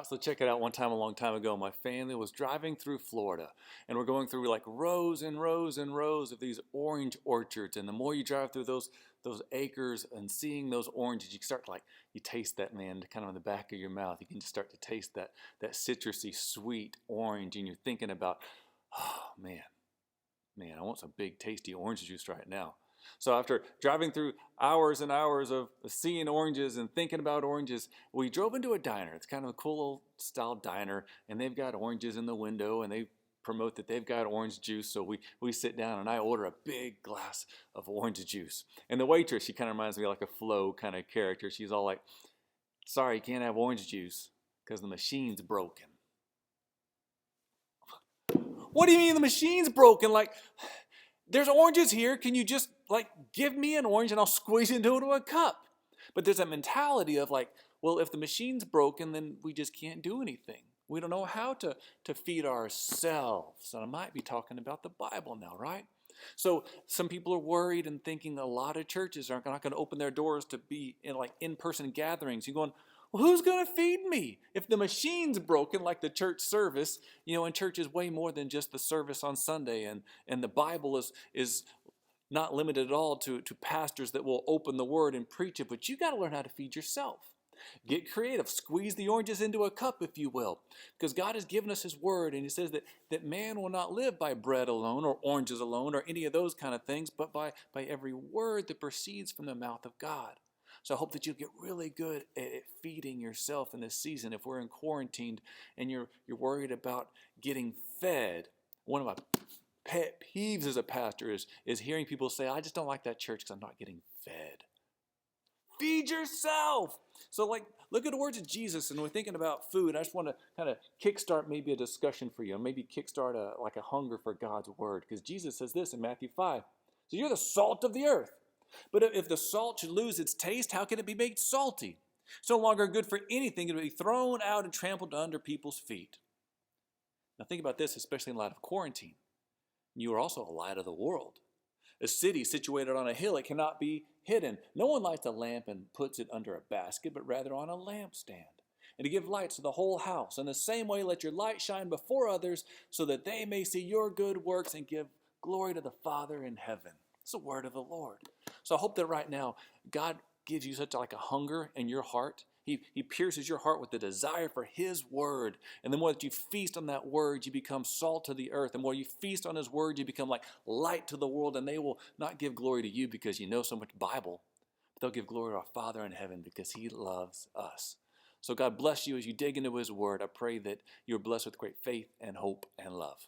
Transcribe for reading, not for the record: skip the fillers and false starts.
So check it out. One time, a long time ago, my family was driving through Florida, and we're going through like rows and rows and rows of these orange orchards. And the more you drive through those acres and seeing those oranges, you start to you taste that, man, kind of in the back of your mouth. You can just start to taste that citrusy, sweet orange, and you're thinking about, oh man, I want some big, tasty orange juice right now. So after driving through hours and hours of seeing oranges and thinking about oranges, we drove into a diner. It's kind of a cool old style diner, and they've got oranges in the window, and they promote that they've got orange juice. So we sit down, and I order a big glass of orange juice. And the waitress, she kind of reminds me like a Flo kind of character. She's all like, sorry, you can't have orange juice because the machine's broken. What do you mean the machine's broken? There's oranges here. Can you just give me an orange and I'll squeeze it into a cup? But there's a mentality of well, if the machine's broken, then we just can't do anything. We don't know how to feed ourselves. And I might be talking about the Bible now, right? So some people are worried and thinking a lot of churches are not going to open their doors to be in in-person gatherings. You're going, well, who's going to feed me? If the machine's broken, like the church service, and church is way more than just the service on Sunday, and the Bible is not limited at all to pastors that will open the word and preach it, but you got to learn how to feed yourself. Get creative. Squeeze the oranges into a cup, if you will, because God has given us his word, and he says that man will not live by bread alone or oranges alone or any of those kind of things, but by every word that proceeds from the mouth of God. So I hope that you get really good at feeding yourself in this season. If we're in quarantine and you're worried about getting fed, one of my pet peeves as a pastor is hearing people say, I just don't like that church because I'm not getting fed. Feed yourself. So look at the words of Jesus, and we're thinking about food. I just want to kind of kickstart maybe a discussion for you, maybe kickstart a hunger for God's word, because Jesus says this in Matthew 5. So you're the salt of the earth. But if the salt should lose its taste, how can it be made salty? It's no longer good for anything. It will be thrown out and trampled under people's feet. Now think about this, especially in light of quarantine. You are also a light of the world. A city situated on a hill, it cannot be hidden. No one lights a lamp and puts it under a basket, but rather on a lampstand, and to give light to the whole house. In the same way, let your light shine before others, so that they may see your good works and give glory to the Father in heaven. It's the word of the Lord. So I hope that right now, God gives you such a hunger in your heart. He pierces your heart with the desire for his word. And the more that you feast on that word, you become salt to the earth. The more you feast on his word, you become like light to the world. And they will not give glory to you because you know so much Bible, but they'll give glory to our Father in heaven because he loves us. So God bless you as you dig into his word. I pray that you're blessed with great faith and hope and love.